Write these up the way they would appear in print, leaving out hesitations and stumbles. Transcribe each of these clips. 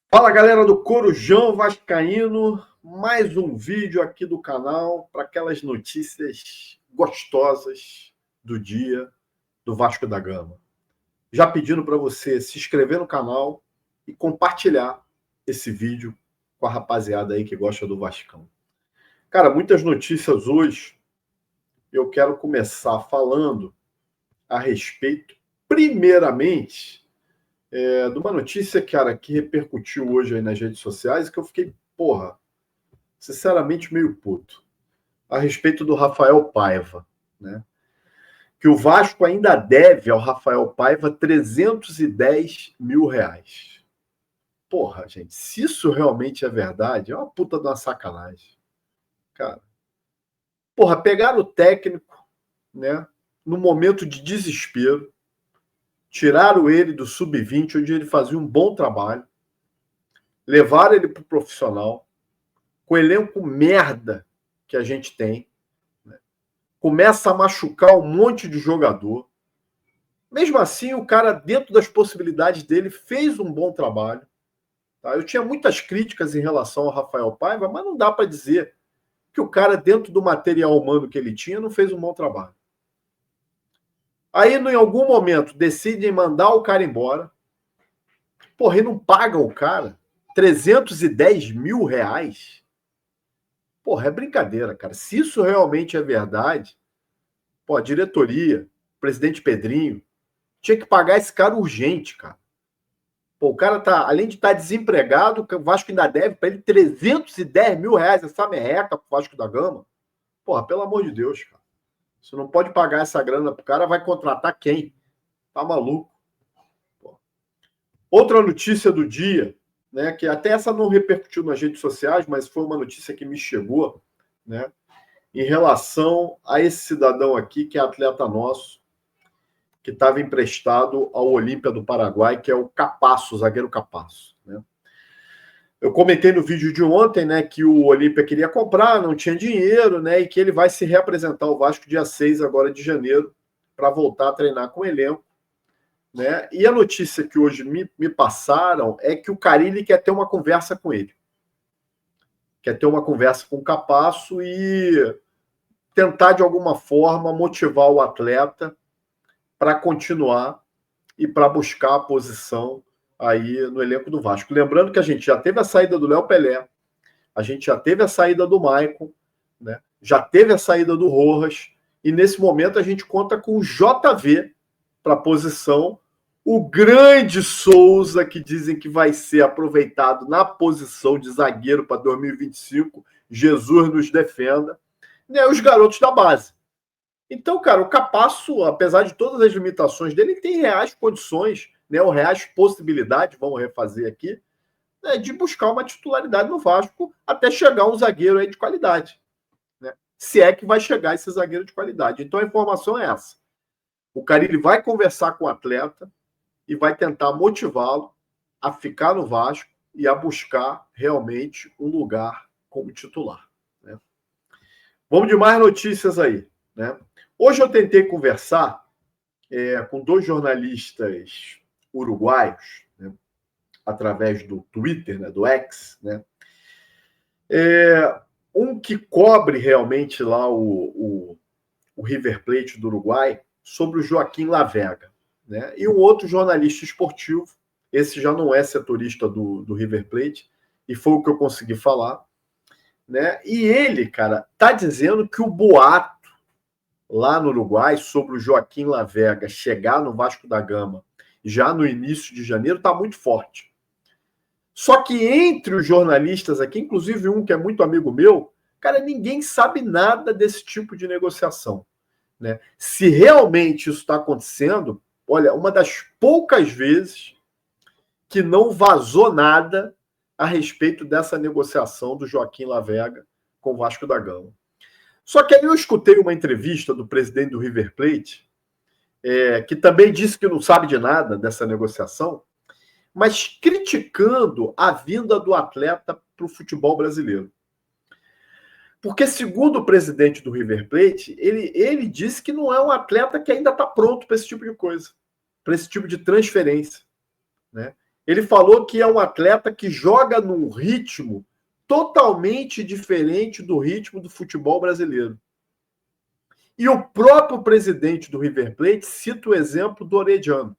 Fala galera do Corujão Vascaíno, mais um vídeo aqui do canal para aquelas notícias gostosas do dia do Vasco da Gama. Já pedindo para você se inscrever no canal e compartilhar esse vídeo com a rapaziada aí que gosta do Vascão. Cara, muitas notícias hoje. Eu quero começar falando a respeito, primeiramente, de uma notícia, cara, que repercutiu hoje aí nas redes sociais e que eu fiquei, sinceramente meio puto, a respeito do Rafael Paiva, né? Que o Vasco ainda deve ao Rafael Paiva 310 mil reais. Porra, gente, se isso realmente é verdade, é uma puta de uma sacanagem, cara. Porra, pegaram o técnico, né, no momento de desespero, tiraram ele do sub-20, onde ele fazia um bom trabalho, levaram ele para o profissional, com o elenco merda que a gente tem, né? Começa a machucar um monte de jogador. Mesmo assim, o cara, dentro das possibilidades dele, fez um bom trabalho. Tá? Eu tinha muitas críticas em relação ao Rafael Paiva, mas não dá para dizer que o cara, dentro do material humano que ele tinha, não fez um bom trabalho. Aí, em algum momento, decidem mandar o cara embora. Porra, e não pagam o cara 310 mil reais? Porra, é brincadeira, cara. Se isso realmente é verdade, a diretoria, o presidente Pedrinho, tinha que pagar esse cara urgente, cara. Pô, o cara tá, além de estar desempregado, o Vasco ainda deve para ele 310 mil reais, essa merreca pro Vasco da Gama. Porra, pelo amor de Deus, cara. Você não pode pagar essa grana pro cara, vai contratar quem? Tá maluco. Pô. Outra notícia do dia, né, que até essa não repercutiu nas redes sociais, mas foi uma notícia que me chegou, né, em relação a esse cidadão aqui, que é atleta nosso, que estava emprestado ao Olímpia do Paraguai, que é o Capasso, o zagueiro Capasso, né? Eu comentei no vídeo de ontem, né, que o Olímpia queria comprar, não tinha dinheiro, né, e que ele vai se reapresentar ao Vasco dia 6 agora de janeiro para voltar a treinar com o elenco, né? E a notícia que hoje me passaram é que o Carille quer ter uma conversa com ele. Quer ter uma conversa com o Capasso e tentar, de alguma forma, motivar o atleta para continuar e para buscar a posição aí no elenco do Vasco. Lembrando que a gente já teve a saída do Léo Pelé, a gente já teve a saída do Maicon, né? Já teve a saída do Rojas, e nesse momento a gente conta com o JV para a posição, o grande Souza, que dizem que vai ser aproveitado na posição de zagueiro para 2025, Jesus nos defenda, né? Os garotos da base. Então, cara, o Capasso, apesar de todas as limitações dele, tem reais condições, né, ou reais possibilidades, vamos refazer aqui, né, de buscar uma titularidade no Vasco até chegar um zagueiro aí de qualidade, né? Se é que vai chegar esse zagueiro de qualidade. Então a informação é essa. O Carille vai conversar com o atleta e vai tentar motivá-lo a ficar no Vasco e a buscar realmente um lugar como titular, né? Vamos de mais notícias aí, né? Hoje eu tentei conversar com dois jornalistas uruguaios, né, através do Twitter, né, do X, né? Um que cobre realmente lá o River Plate do Uruguai, sobre o Joaquim Lavega, né? E um outro jornalista esportivo, esse já não é setorista do River Plate, e foi o que eu consegui falar, né? E ele, cara, tá dizendo que o boato lá no Uruguai sobre o Joaquim Lavega chegar no Vasco da Gama já no início de janeiro está muito forte. Só que entre os jornalistas aqui, inclusive um que é muito amigo meu, cara, ninguém sabe nada desse tipo de negociação, né? Se realmente isso está acontecendo, olha, uma das poucas vezes que não vazou nada a respeito dessa negociação do Joaquim Lavega com o Vasco da Gama. Só que aí eu escutei uma entrevista do presidente do River Plate, que também disse que não sabe de nada dessa negociação, mas criticando a vinda do atleta para o futebol brasileiro. Porque, segundo o presidente do River Plate, ele disse que não é um atleta que ainda está pronto para esse tipo de coisa, para esse tipo de transferência, né? Ele falou que é um atleta que joga num ritmo totalmente diferente do ritmo do futebol brasileiro. E o próprio presidente do River Plate cita o exemplo do Orediano,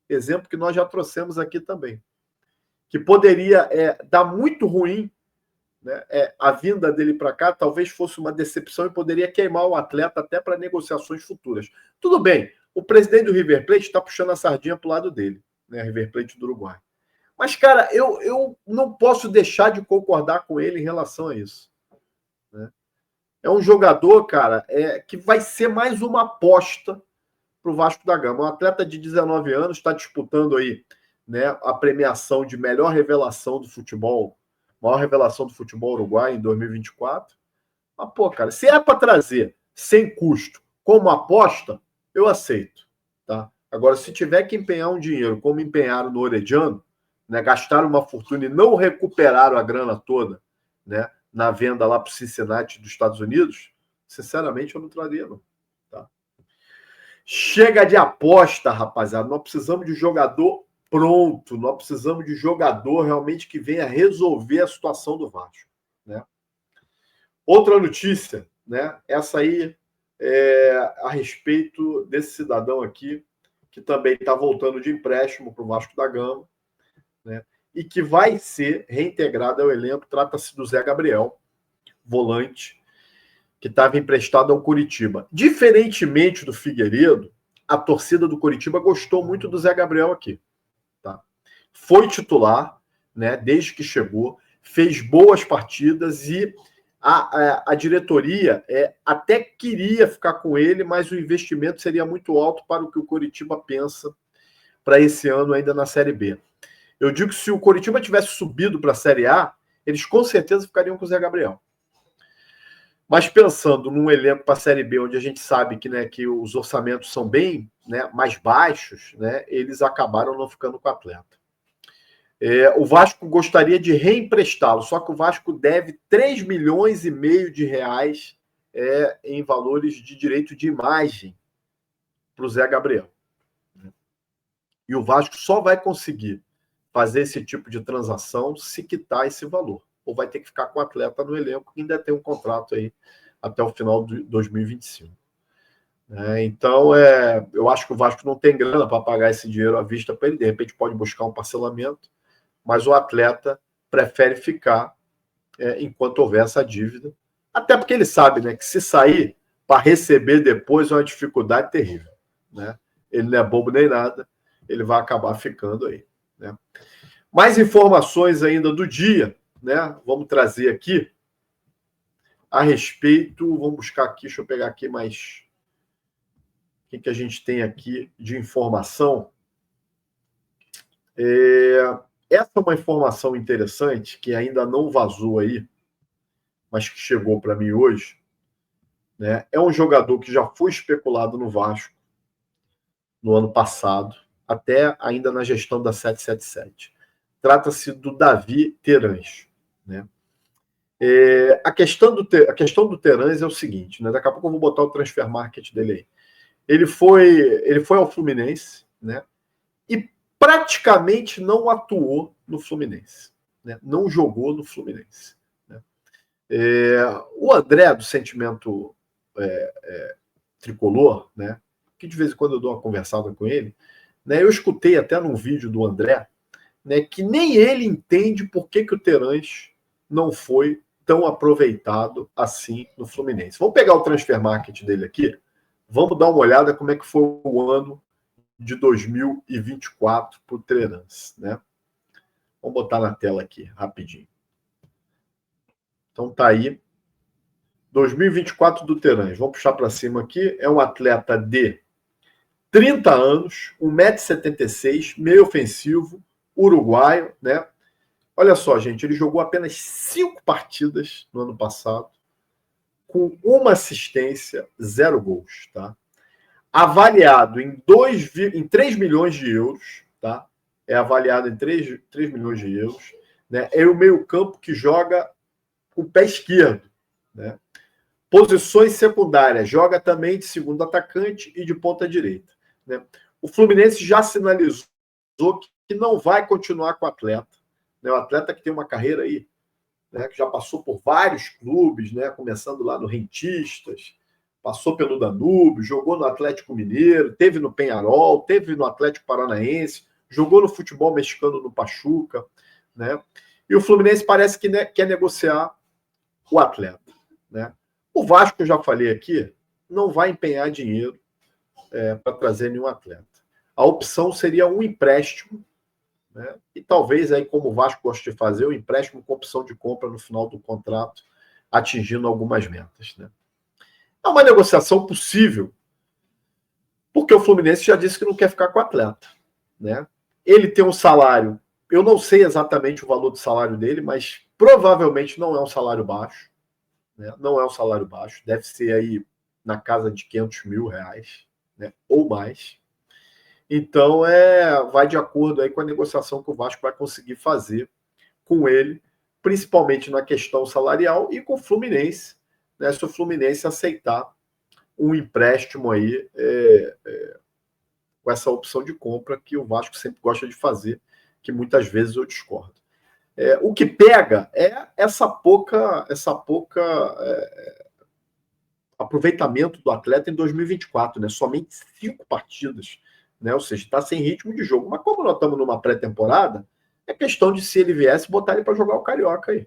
exemplo que nós já trouxemos aqui também, que poderia dar muito ruim, né? A vinda dele para cá talvez fosse uma decepção e poderia queimar o atleta até para negociações futuras. Tudo bem, o presidente do River Plate está puxando a sardinha para o lado dele, né? River Plate do Uruguai. Mas, cara, eu não posso deixar de concordar com ele em relação a isso, né? É um jogador, cara, que vai ser mais uma aposta para o Vasco da Gama. Um atleta de 19 anos está disputando aí, né, a premiação de melhor revelação do futebol, maior revelação do futebol uruguai em 2024. Mas, pô, cara, se é para trazer sem custo como aposta, eu aceito, tá? Agora, se tiver que empenhar um dinheiro como empenharam no Orediano, né, gastaram uma fortuna e não recuperaram a grana toda, né, na venda lá para o Cincinnati dos Estados Unidos, sinceramente eu não traria, não. Tá? Chega de aposta, rapaziada. Nós precisamos de jogador pronto, nós precisamos de jogador realmente que venha resolver a situação do Vasco, né? Outra notícia, né? Essa aí é a respeito desse cidadão aqui, que também está voltando de empréstimo para o Vasco da Gama, né? E que vai ser reintegrado ao elenco. Trata-se do Zé Gabriel, volante, que estava emprestado ao Coritiba. Diferentemente do Figueiredo, a torcida do Coritiba gostou muito do Zé Gabriel aqui. Tá? Foi titular, né, desde que chegou, fez boas partidas e a diretoria até queria ficar com ele, mas o investimento seria muito alto para o que o Coritiba pensa para esse ano ainda na Série B. Eu digo que se o Coritiba tivesse subido para a Série A, eles com certeza ficariam com o Zé Gabriel. Mas pensando num elenco para a Série B, onde a gente sabe que, né, que os orçamentos são bem, né, mais baixos, né, eles acabaram não ficando com o atleta. O Vasco gostaria de reemprestá-lo, só que o Vasco deve 3 milhões e meio de reais em valores de direito de imagem para o Zé Gabriel. E o Vasco só vai conseguir fazer esse tipo de transação se quitar esse valor. Ou vai ter que ficar com o atleta no elenco, que ainda tem um contrato aí até o final de 2025. Então, eu acho que o Vasco não tem grana para pagar esse dinheiro à vista para ele. De repente pode buscar um parcelamento, mas o atleta prefere ficar enquanto houver essa dívida. Até porque ele sabe, né, que se sair para receber depois é uma dificuldade terrível, né? Ele não é bobo nem nada, ele vai acabar ficando aí, né? Mais informações ainda do dia, né? Vamos trazer aqui a respeito. Vamos buscar aqui, deixa eu pegar aqui mais. O que a gente tem aqui de informação? Essa é uma informação interessante que ainda não vazou aí, mas que chegou para mim hoje, né? É um jogador que já foi especulado no Vasco no ano passado, até ainda na gestão da 777. Trata-se do Davi Terãs, né? A questão do Terãs é o seguinte, né? Daqui a pouco eu vou botar o transfer market dele aí. Ele foi ao Fluminense, né? E praticamente não atuou no Fluminense, né? Não jogou no Fluminense, né? O André, do Sentimento Tricolor, né? Que de vez em quando eu dou uma conversada com ele, né? Eu escutei até num vídeo do André, né, que nem ele entende por que o Terãs não foi tão aproveitado assim no Fluminense. Vamos pegar o transfer market dele aqui, vamos dar uma olhada como é que foi o ano de 2024 para o Terãs, né? Vamos botar na tela aqui, rapidinho. Então tá aí, 2024 do Terãs. Vamos puxar para cima aqui. É um atleta de 30 anos, 1,76 m, meio ofensivo, uruguaio, né? Olha só, gente, ele jogou apenas 5 partidas no ano passado, com 1 assistência, 0 gols, tá? Avaliado em 3 milhões de euros, tá? É avaliado em 3 milhões de euros, né? É o meio-campo que joga com o pé esquerdo, né? Posições secundárias, joga também de segundo atacante e de ponta direita, né? O Fluminense já sinalizou que não vai continuar com o atleta. Né? O atleta que tem uma carreira aí, né, que já passou por vários clubes, né, começando lá no Rentistas, passou pelo Danúbio, jogou no Atlético Mineiro, teve no Peñarol, teve no Atlético Paranaense, jogou no futebol mexicano no Pachuca, né? E o Fluminense parece que quer negociar o atleta, né? O Vasco, eu já falei aqui, não vai empenhar dinheiro para trazer nenhum atleta. A opção seria um empréstimo, né? E talvez, aí, como o Vasco gosta de fazer, o empréstimo com opção de compra no final do contrato, atingindo algumas metas, né? É uma negociação possível, porque o Fluminense já disse que não quer ficar com o atleta, né? Ele tem um salário, eu não sei exatamente o valor do salário dele, mas provavelmente não é um salário baixo, né? Não é um salário baixo, deve ser aí na casa de 500 mil reais, né? Ou mais. Então, vai de acordo aí com a negociação que o Vasco vai conseguir fazer com ele, principalmente na questão salarial e com o Fluminense, né? Se o Fluminense aceitar um empréstimo aí com essa opção de compra que o Vasco sempre gosta de fazer, que muitas vezes eu discordo. O que pega é essa pouca aproveitamento do atleta em 2024, né? Somente 5 partidas, né? Ou seja, está sem ritmo de jogo. Mas como nós estamos numa pré-temporada, é questão de, se ele viesse, botar ele para jogar o Carioca aí.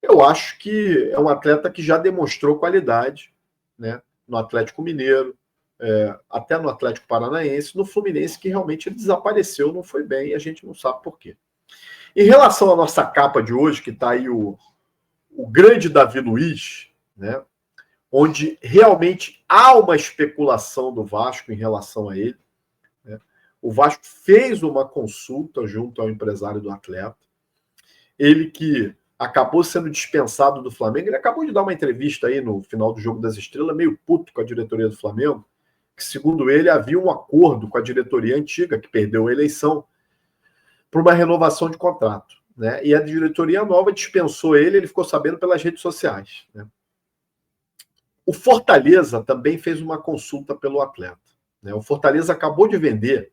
Eu acho que é um atleta que já demonstrou qualidade, né? No Atlético Mineiro, até no Atlético Paranaense, no Fluminense, que realmente ele desapareceu, não foi bem, e a gente não sabe por quê. Em relação à nossa capa de hoje, que está aí o grande Davi Luiz, né? Onde realmente há uma especulação do Vasco em relação a ele, né? O Vasco fez uma consulta junto ao empresário do atleta, ele que acabou sendo dispensado do Flamengo, ele acabou de dar uma entrevista aí no final do Jogo das Estrelas, meio puto com a diretoria do Flamengo, que segundo ele havia um acordo com a diretoria antiga, que perdeu a eleição, para uma renovação de contrato, né? E a diretoria nova dispensou ele ficou sabendo pelas redes sociais, né? O Fortaleza também fez uma consulta pelo atleta, né? O Fortaleza acabou de vender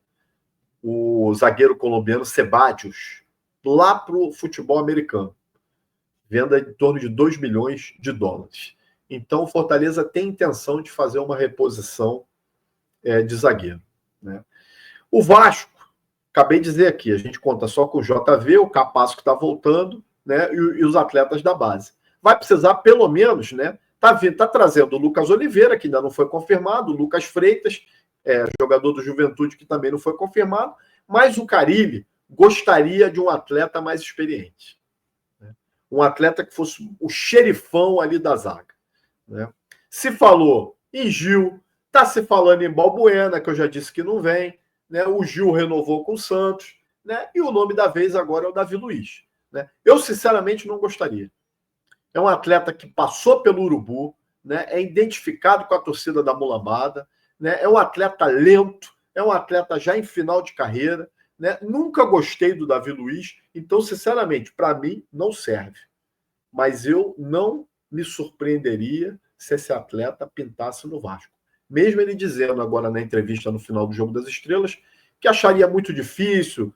o zagueiro colombiano Ceballos lá para o futebol americano. Venda em torno de 2 milhões de dólares. Então, o Fortaleza tem intenção de fazer uma reposição de zagueiro, né? O Vasco, acabei de dizer aqui, a gente conta só com o JV, o Capasso que está voltando, né? E os atletas da base. Vai precisar, pelo menos, né? Tá trazendo o Lucas Oliveira, que ainda não foi confirmado, o Lucas Freitas, jogador do Juventude, que também não foi confirmado, mas o Carille gostaria de um atleta mais experiente, né? Um atleta que fosse o xerifão ali da zaga, né? Se falou em Gil, está se falando em Balbuena, que eu já disse que não vem, né? O Gil renovou com o Santos, né? E o nome da vez agora é o Davi Luiz, né? Eu, sinceramente, não gostaria. É um atleta que passou pelo Urubu, né? É identificado com a torcida da Mulambada, né? É um atleta lento, é um atleta já em final de carreira, né? Nunca gostei do Davi Luiz, então, sinceramente, para mim, não serve. Mas eu não me surpreenderia se esse atleta pintasse no Vasco. Mesmo ele dizendo agora na entrevista no final do Jogo das Estrelas que acharia muito difícil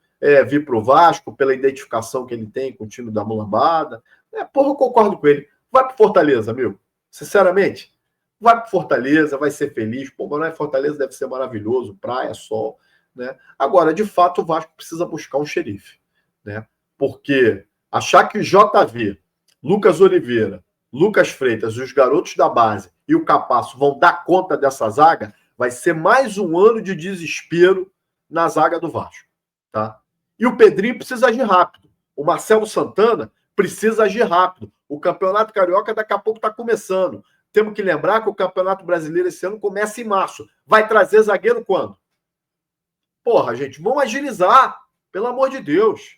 vir para o Vasco pela identificação que ele tem com o time da Mulambada. Porra, eu concordo com ele. Vai para Fortaleza, amigo. Sinceramente, vai para Fortaleza, vai ser feliz. Pô, mas Fortaleza deve ser maravilhoso, praia, sol, né? Agora, de fato, o Vasco precisa buscar um xerife, né? Porque achar que o JV, Lucas Oliveira, Lucas Freitas, os garotos da base e o Capasso vão dar conta dessa zaga, vai ser mais um ano de desespero na zaga do Vasco, tá? E o Pedrinho precisa agir rápido. O Marcelo Santana precisa agir rápido. O Campeonato Carioca daqui a pouco está começando. Temos que lembrar que o Campeonato Brasileiro esse ano começa em março. Vai trazer zagueiro quando? Porra, gente, vamos agilizar. Pelo amor de Deus.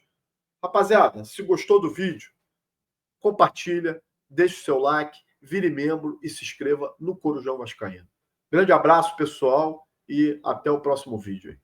Rapaziada, se gostou do vídeo, compartilha, deixe o seu like, vire membro e se inscreva no Corujão Vascaíno. Grande abraço, pessoal, e até o próximo vídeo.